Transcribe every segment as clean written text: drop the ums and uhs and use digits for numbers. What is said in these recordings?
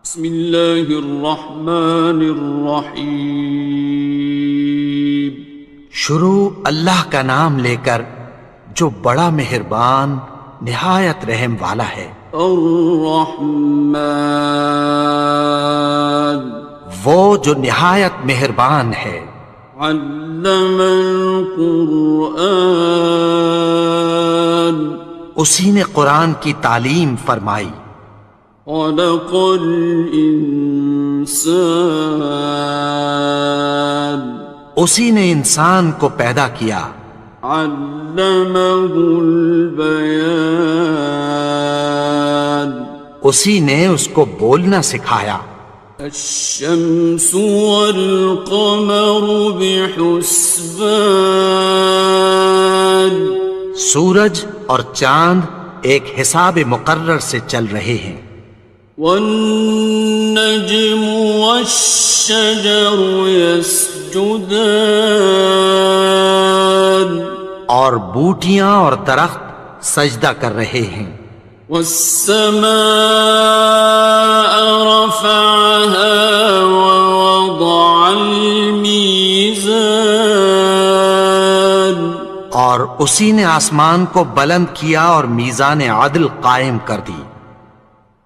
بسم اللہ الرحمن الرحیم۔ شروع اللہ کا نام لے کر جو بڑا مہربان نہایت رحم والا ہے۔ الرحمن، وہ جو نہایت مہربان ہے۔ علم القرآن، اسی نے قرآن کی تعلیم فرمائی۔ خلق الانسان، اسی نے انسان کو پیدا کیا۔ علمہ البیان، اسی نے اس کو بولنا سکھایا۔ الشمس والقمر بحسبان، سورج اور چاند ایک حساب مقرر سے چل رہے ہیں۔ والنجم والشجر يسجدان، اور بوٹیاں اور درخت سجدہ کر رہے ہیں۔ والسماء رفعها ووضع الميزان، اور اسی نے آسمان کو بلند کیا اور میزان عدل قائم کر دی۔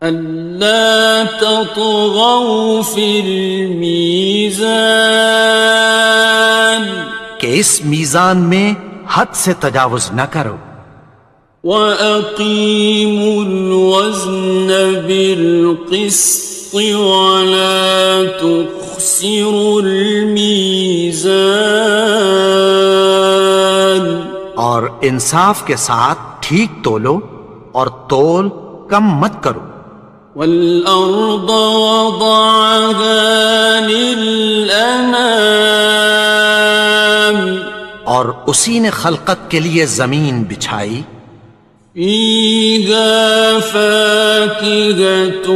ألا تطغوا في الميزان، کہ اس میزان میں حد سے تجاوز نہ کرو۔ وَأَقِيمُوا الْوَزْنَ بِالْقِسْطِ وَلَا تُخْسِرُوا الْمِيزَانَ، اور انصاف کے ساتھ ٹھیک تولو اور تول کم مت کرو۔ وَالْأَرْضَ وَضَعَهَا لِلْأَنَامِ، اور اسی نے خلقت کے لیے زمین بچھائی۔ فِيهَا فَاكِهَةٌ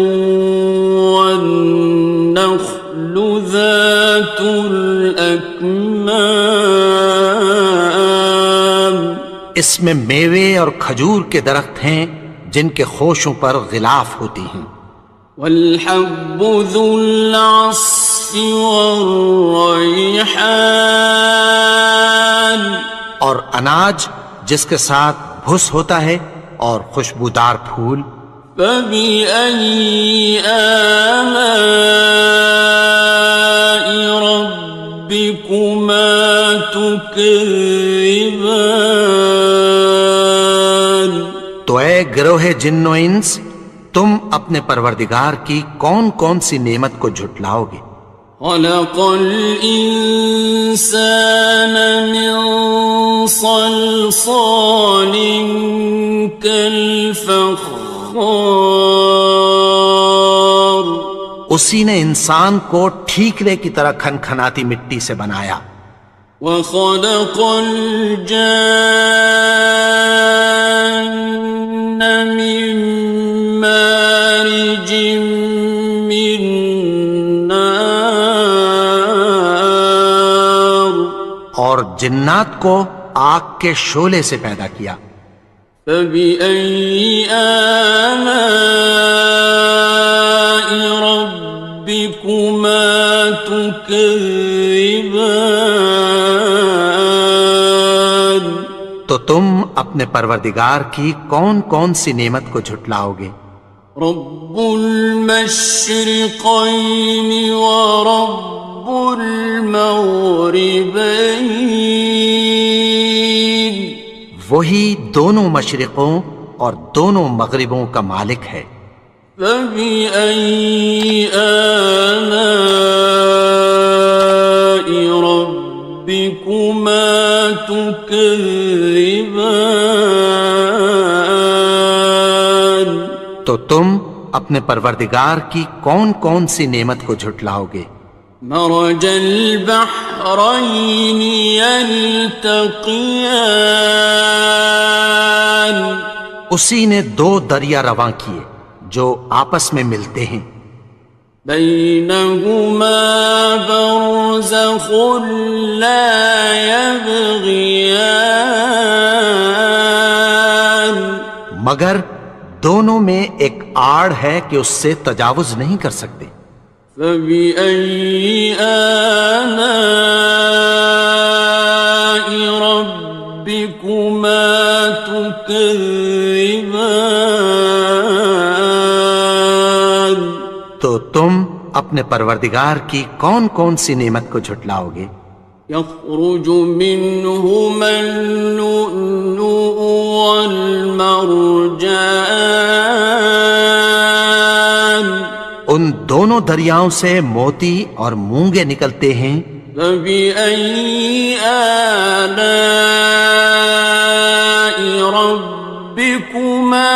وَالنَّخْلُ ذَاتُ الْأَكْمَامِ، اس میں میوے اور کھجور کے درخت ہیں جن کے خوشوں پر غلاف ہوتی ہیں۔ وَالْحَبُّ ذُو الْعَصْفِ وَالرَّيْحَانِ، اور اناج جس کے ساتھ بھس ہوتا ہے اور خوشبودار پھول۔ فَبِأَيِّ آلَاءِ رَبِّكُمَا تُكَذِّبَانِ، تو اے گروہ جن و انس، تم اپنے پروردگار کی کون کون سی نعمت کو جھٹلاؤ گے؟ خَلَقَ الْإِنسَانَ مِنْ صَلْصَالٍ كَالْفَخَّارِ، اسی نے انسان کو ٹھیکرے کی طرح کھنکھناتی مٹی سے بنایا۔ وَخَلَقَ الْجَانَّ مِن مَّارِجٍ مِّن نَّارٍ، اور جنات کو آگ کے شعلے سے پیدا کیا۔ فَبِأَيِّ آلَاءِ رَبِّكُمَا تُكَذِّبَانِ، تو تم اپنے پروردگار کی کون کون سی نعمت کو جھٹلاؤ گے؟ رب المشرقین ورب المغربین، وہی دونوں مشرقوں اور دونوں مغربوں کا مالک ہے۔ فَبِأَيِّ آلَاءِ رَبِّكُمَا تُكَذِّبَانِ، تو تم اپنے پروردگار کی کون کون سی نعمت کو جھٹلاؤ گے؟ مرج البحرین یلتقیان، اسی نے دو دریا رواں کیے جو آپس میں ملتے ہیں۔ بینہما برزخ لا یبغیان، مگر دونوں میں ایک آڑ ہے کہ اس سے تجاوز نہیں کر سکتے۔ فبأي آلاء ربكما تكذبان؟ تو تم اپنے پروردگار کی کون کون سی نعمت کو جھٹلاؤ گے؟ يخرج منهما اللؤلؤ والمرجان ان دونوں دریاؤں سے موتی اور مونگے نکلتے ہیں۔ فبأي آلاء ربكما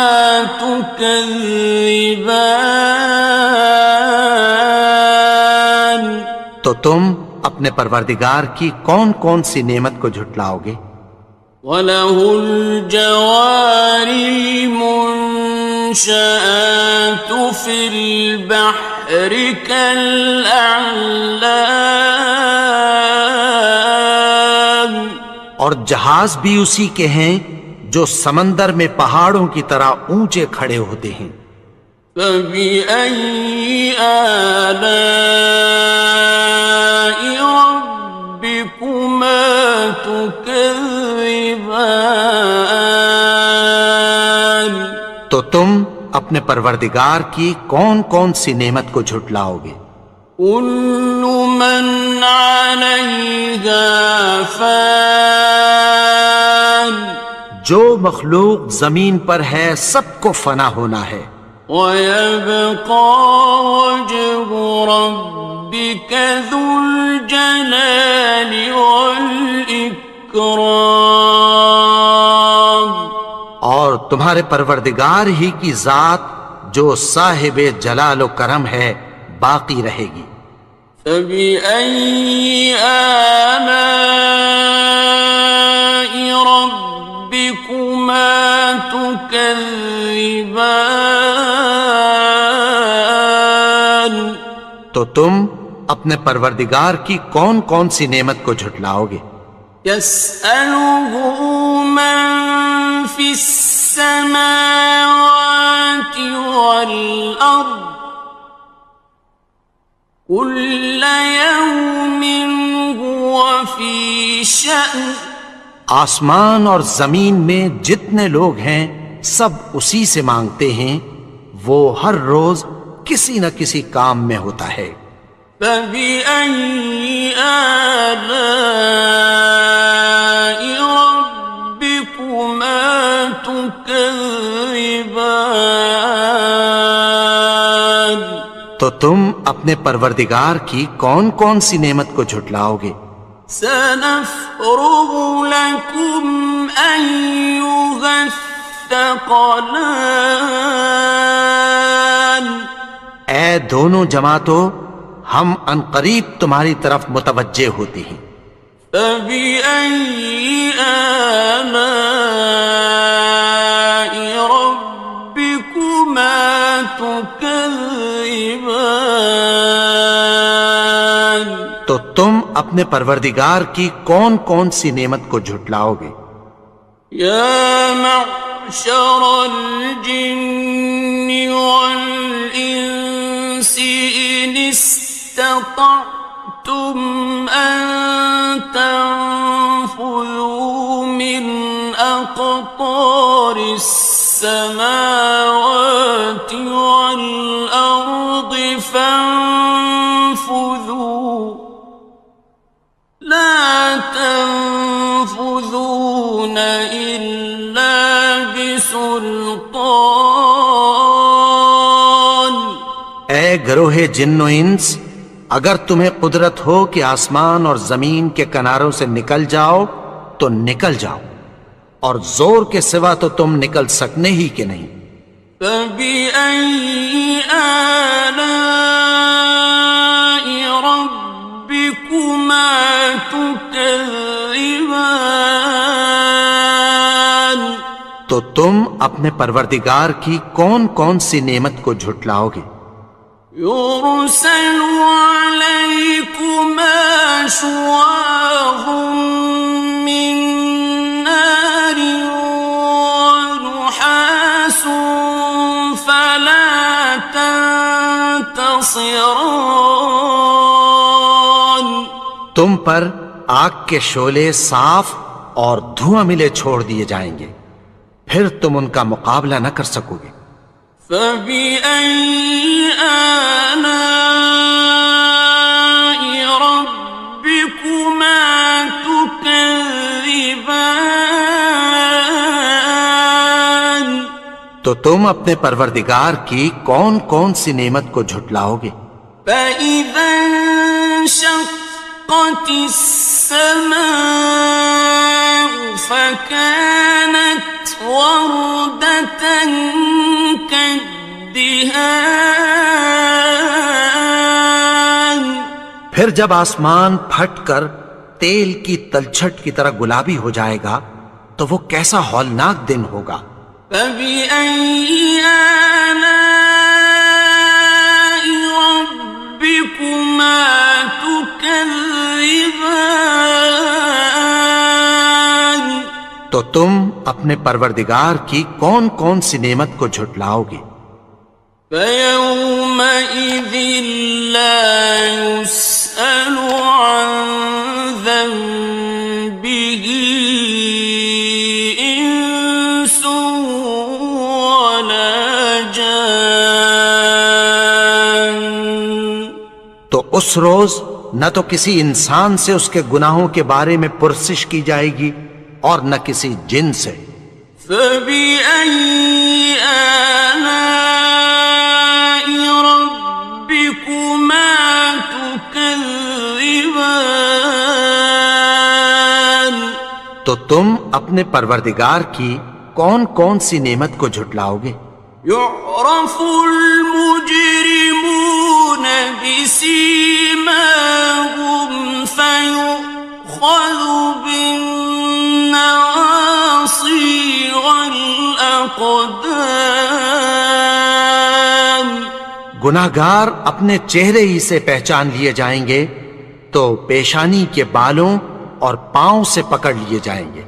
تكذبان؟ تو تم اپنے پروردگار کی کون کون سی نعمت کو جھٹلاؤ گے؟ وَلَهُ الْجَوَارِ الْمُنشَآتُ فِي الْبَحْرِ كَالْأَعْلَامِ، اور جہاز بھی اسی کے ہیں جو سمندر میں پہاڑوں کی طرح اونچے کھڑے ہوتے ہیں۔ فَبِأَيِّ آلَاءِ رَبِّكُمَا تُكَذِّبَانِ؟ تو تم اپنے پروردگار کی کون کون سی نعمت کو جھٹلاؤ گے؟ كُلُّ مَنْ عَلَيْهَا فَانٍ، جو مخلوق زمین پر ہے سب کو فنا ہونا ہے۔ وَيَبْقَى وَجْهُ رَبِّكَ ذُو الْجَلَالِ وَالْإِكْرَامِ، اور تمہارے پروردگار ہی کی ذات جو صاحب جلال و کرم ہے باقی رہے گی۔ فَبِأَيِّ آلَاءِ رَبِّكُمَا تُكَذِّبَانِ؟ تو تم اپنے پروردگار کی کون کون سی نعمت کو جھٹلاؤ گے؟ يَسْأَلُهُ مَن فِي السَّمَاوَاتِ وَالْأَرْضِ كُلَّ يَوْمٍ هُوَ فِي شَأْنٍ، آسمان اور زمین میں جتنے لوگ ہیں سب اسی سے مانگتے ہیں، وہ ہر روز کسی نہ کسی کام میں ہوتا ہے۔ فَبِأَيِّ آلَاءِ رَبِّكُمَا تُكَذِّبَانِ؟ تو تم اپنے پروردگار کی کون کون سی نعمت کو جھٹلاؤ گے؟ سَنَفْرُغُ لَكُمْ أَيُّهَ الثَّقَلَانِ؟ اے دونوں جماعتوں، ہم عنقریب تمہاری طرف متوجہ ہوتے ہیں۔ فَبِأَيِّ آلَاءِ رَبِّكُمَا تُكَذِّبَانِ؟ تو تم اپنے پروردگار کی کون کون سی نعمت کو جھٹلاؤ گے؟ يَا مَعْشَرَ الْجِنِّ وَالْإِنسِ إِنِ اسْتَطَعْتُمْ أَن تَنفُذُوا مِنْ أَقْطَارِ السَّمَاوَاتِ وَالْأَرْضِ فَانفُذُوا لَا تَنفُذُونَ إِلَّا بِسُلْطَانٍ۔ اے گروہ جن و انس، اگر تمہیں قدرت ہو کہ آسمان اور زمین کے کناروں سے نکل جاؤ تو نکل جاؤ، اور زور کے سوا تو تم نکل سکنے ہی کہ نہیں۔ فَبِأَيِّ آلَاءِ رَبِّكُمَا تُكَذِّبَانِ؟ تو تم اپنے پروردگار کی کون کون سی نعمت کو جھٹلاؤ گے؟ يُرْسَلُ عَلَيْكُمَا شُوَاظٌ مِّن نَّارٍ وَنُحَاسٌ فَلَا تنتصران. تم پر آگ کے شعلے صاف اور دھواں ملے چھوڑ دیے جائیں گے، پھر تم ان کا مقابلہ نہ کر سکو گے۔ فَبِأَيِّ آلَاءِ رَبِّكُمَا تُكَذِّبَانِ. تو تم اپنے پروردگار کی کون کون سی نعمت کو جھٹلاؤ گے؟ فَإِذَا انشَقَّتِ السَّمَاءُ فَكَانَتْ وَرْدَةً كَالدِّهَانِ. پھر جب آسمان پھٹ کر تیل کی تلچھٹ کی طرح گلابی ہو جائے گا تو وہ کیسا ہولناک دن ہوگا۔ فَبِأَيِّ آلَاءِ رَبِّكُمَا تُكَذِّبَانِ. تو تم اپنے پروردگار کی کون کون سی نعمت کو جھٹلاؤ گے؟ فَيَوْمَئِذٍ لَا يُسْأَلُ عَنْ ذَنبِهِ إِنسٌ وَلَا جَانٌ. تو اس روز نہ تو کسی انسان سے اس کے گناہوں کے بارے میں پرسش کی جائے گی اور نہ کسی جن سے۔ فَبِأَيِّ آلَاءِ رَبِّكُمَا تُكَذِّبَانِ. تو تم اپنے پروردگار کی کون کون سی نعمت کو جھٹلاؤ گے؟ يُعْرَفُ الْمُجْرِمُونَ بِسِيمَاهُمْ فَيُؤْخَذُ بِالنَّوَاصِي وَالْأَقْدَامِ. گناہگار اپنے چہرے ہی سے پہچان لیے جائیں گے تو پیشانی کے بالوں اور پاؤں سے پکڑ لیے جائیں گے۔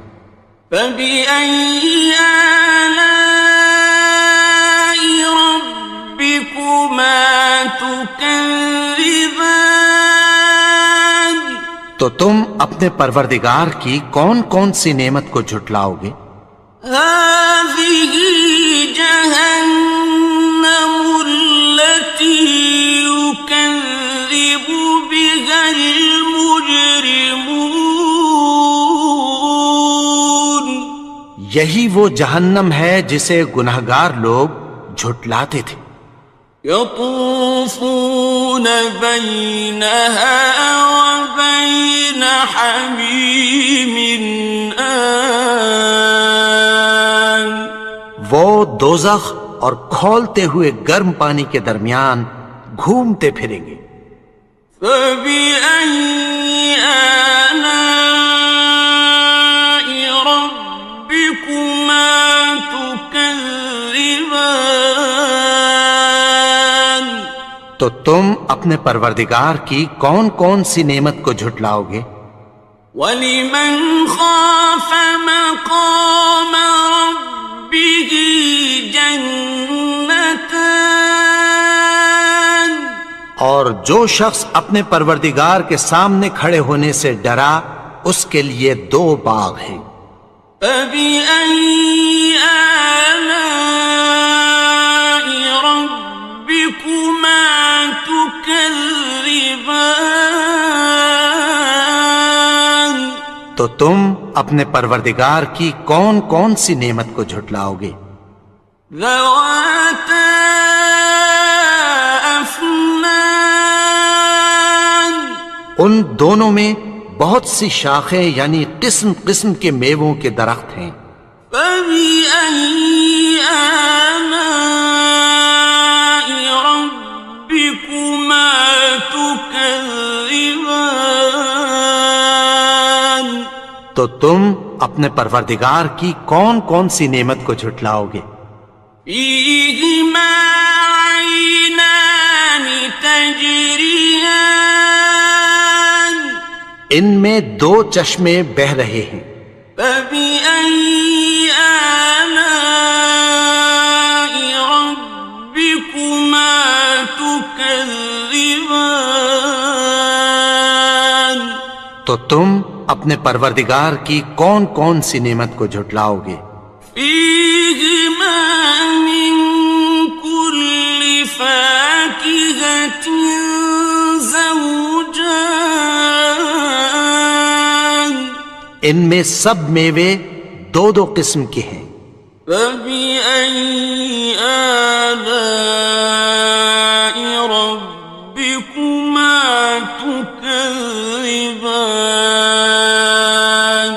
فَبِأَيِّ آلَاءِ رَبِّكُمَا تُكَذِّبَانِ. تو تم اپنے پروردگار کی کون کون سی نعمت کو جھٹلاؤ گے؟ هَٰذِهِ جَهَنَّمُ الَّتِي يُكَذِّبُ بِهَا الْمُجْرِمُونَ. یہی وہ جہنم ہے جسے گناہگار لوگ جھٹلاتے تھے۔ يَطُوفُونَ بَيْنَهَا وَبَيْنَ حَمِيمٍ آنٍ. وہ دوزخ اور کھولتے ہوئے گرم پانی کے درمیان گھومتے پھریں گے۔ فَبِأَيِّ آلَاءِ رَبِّكُمَا تُكَذِّبَانِ. تو تم اپنے پروردگار کی کون کون سی نعمت کو جھٹلاؤ گے؟ وَلِمَنْ خَافَ مَقَامَ رَبِّهِ جَنَّتَانِ. اور جو شخص اپنے پروردگار کے سامنے کھڑے ہونے سے ڈرا اس کے لیے 2 باغ ہیں۔ فَبِأَيِّ آلَاءِ رَبِّكُمَا تُكَذِّبَانِ. تو تم اپنے پروردگار کی کون کون سی نعمت کو جھٹلاؤ گے؟ ذَوَاتَا أَفْنَانٍ. ان دونوں میں بہت سی شاخیں یعنی قسم قسم کے میووں کے درخت ہیں۔ فَبِأَيِّ آلَاءِ رَبِّكُمَا تُكَذِّبَانِ. تو تم اپنے پروردگار کی کون کون سی نعمت کو جھٹلاؤ گے؟ فِيهِمَا عَيْنَانِ تَجْرِيَانِ. ان میں 2 چشمے بہہ رہے ہیں۔ فَبِأَيِّ آلَاءِ رَبِّكُمَا تُكَذِّبَانِ. تو تم اپنے پروردگار کی کون کون سی نعمت کو جھٹلاؤ گے؟ فیہما من کل فاکہۃ زوجان، ان میں سب میوے دو دو قسم کے ہیں۔ فبأي آلاء ربكما تكذبان،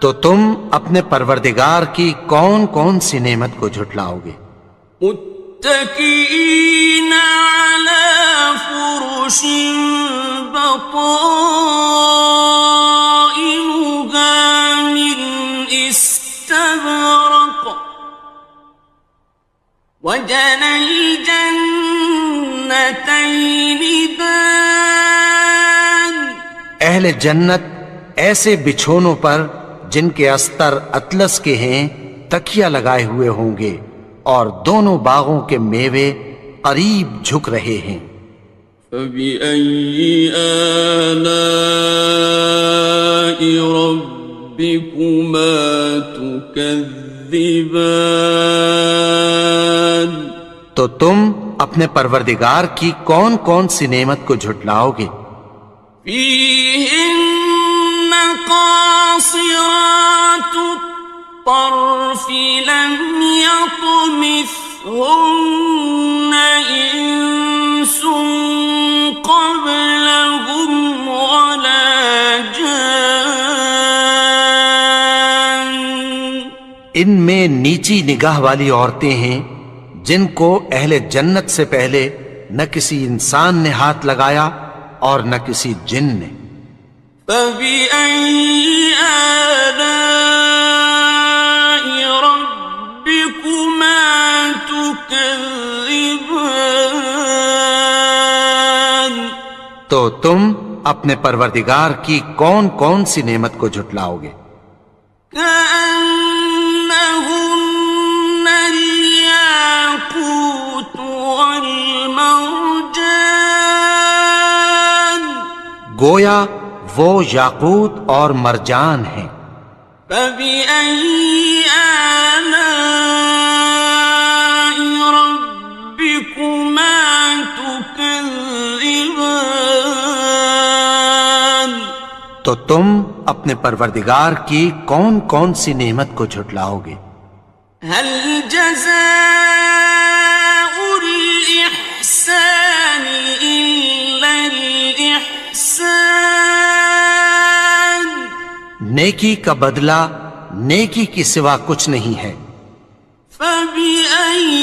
تو تم اپنے پروردگار کی کون کون سی نعمت کو جھٹلاؤ گے؟ متكئين على فرش بطائنها من استبرق، وجنى الجنتين دان، اہل جنت ایسے بچھونوں پر جن کے استر اطلس کے ہیں تکیہ لگائے ہوئے ہوں گے، اور دونوں باغوں کے میوے قریب جھک رہے ہیں۔ فبأي آلاء ربكما تكذبان، تو تم اپنے پروردگار کی کون کون سی نعمت کو جھٹلاؤ گے؟ فيهن قاصرات الطرف لم يطمثهن إنس قبلهم ولا جان، ان میں نیچی نگاہ والی عورتیں ہیں جن کو اہل جنت سے پہلے نہ کسی انسان نے ہاتھ لگایا اور نہ کسی جن نے۔ فبأي آلاء ربكما تكذبان، تو تم اپنے پروردگار کی کون کون سی نعمت کو جھٹلاؤ گے؟ كأنهن الياقوت والمرجان، گویا وہ یاقوت اور مرجان ہیں۔ فبأي آلاء ربكما تكذبان، تو تم اپنے پروردگار کی کون کون سی نعمت کو جھٹلاؤ گے؟ هل جزاء الإحسان إلا الإحسان، نیکی کا بدلہ نیکی کی سوا کچھ نہیں ہے۔ فبأي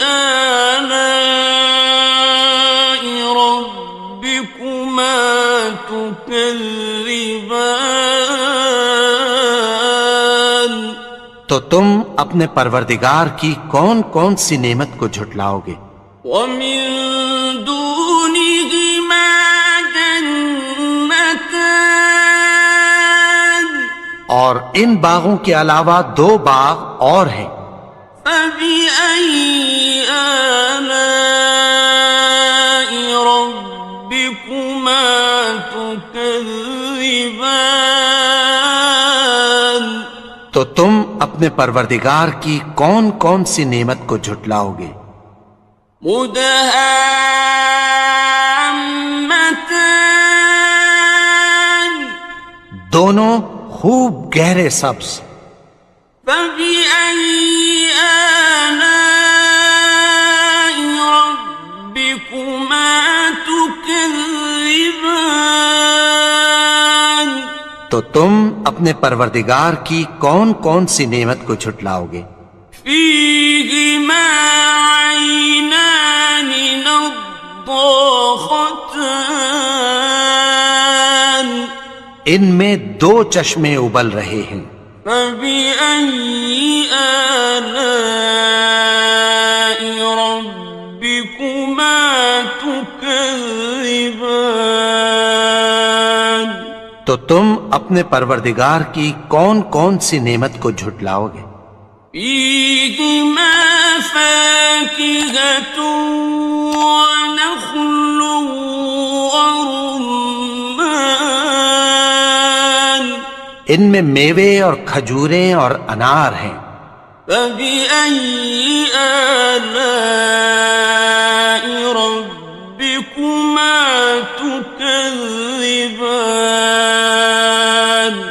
آلاء ربكما تكذبان، تو تم اپنے پروردگار کی کون کون سی نعمت کو جھٹلاؤ گے؟ ومن دونهما جنتان، اور ان باغوں کے علاوہ دو باغ اور ہیں۔ فبأي آلاء ربكما تكذبان، تو تم اپنے پروردگار کی کون کون سی نعمت کو جھٹلاؤ گے؟ مدهامتان، دونوں خوب گہرے سبز۔ فبأي آلاء ربكما تكذبان، تو تم اپنے پروردگار کی کون کون سی نعمت کو جھٹلاؤ گے؟ فيهما عينان نضاختان، ان میں دو چشمے ابل رہے ہیں۔ فبأي آلاء ربكما تكذبان، تو تم اپنے پروردگار کی کون کون سی نعمت کو جھٹلاؤ گے؟ فيهما فاكهة ونخل ورمان، ان میں میوے اور کھجوریں اور انار ہیں۔ فبأي آلاء ربكما تكذبان؟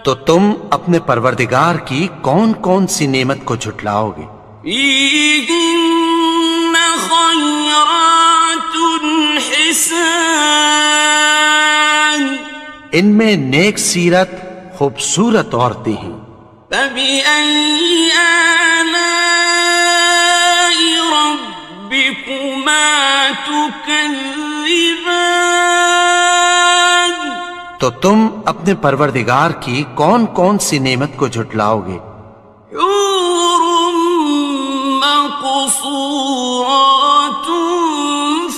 تو تم اپنے پروردگار کی کون کون سی نعمت کو جھٹلاؤ گے؟ فيهن خيرات حسان، ان میں نیک سیرت خوبصورت عورتیں ہیں۔ فبأي آلاء ربكما تكذبان؟ تو تم اپنے پروردگار کی کون کون سی نعمت کو جھٹلاؤ گے؟ حور مقصورات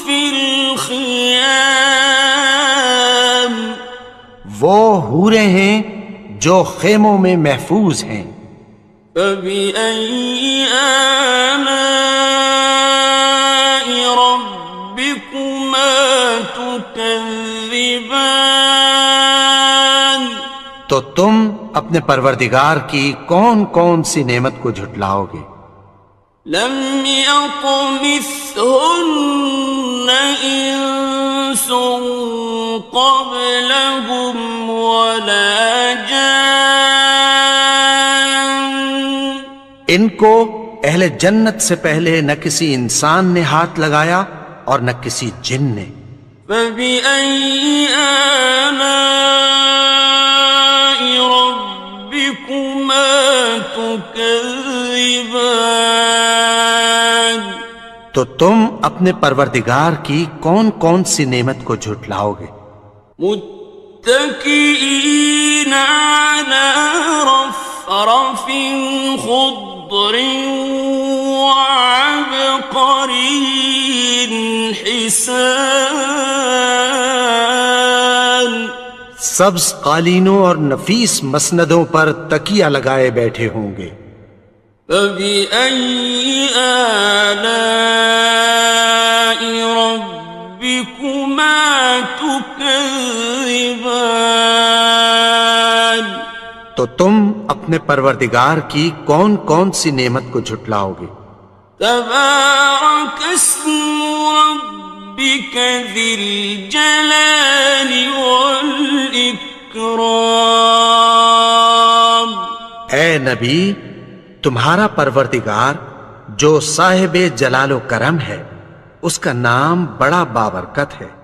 في الخيام، وہ حوریں ہیں جو خیموں میں محفوظ ہیں۔ فبأي آلاء ربكما تكذبان؟ تو تم اپنے پروردگار کی کون کون سی نعمت کو جھٹلاؤ گے؟ لم يطمثهن إنس قبلهم ولا جان، ان کو اہل جنت سے پہلے نہ کسی انسان نے ہاتھ لگایا اور نہ کسی جن نے۔ فبأي آلاء ربكما تكذبان؟ تو تم اپنے پروردگار کی کون کون سی نعمت کو جھٹلاؤ گے؟ متكئين على رفرف خضر وعبقري حسان، سبز قالینوں اور نفیس مسندوں پر تکیہ لگائے بیٹھے ہوں گے۔ فبأي آلاء ربكما تكذبان؟ تو تم اپنے پروردگار کی کون کون سی نعمت کو جھٹلاؤ گے؟ تبارك اسم ربك ذي الجلال والإكرام۔ اے نبی، تمہارا پروردگار جو صاحب جلال و کرم ہے، اس کا نام بڑا بابرکت ہے۔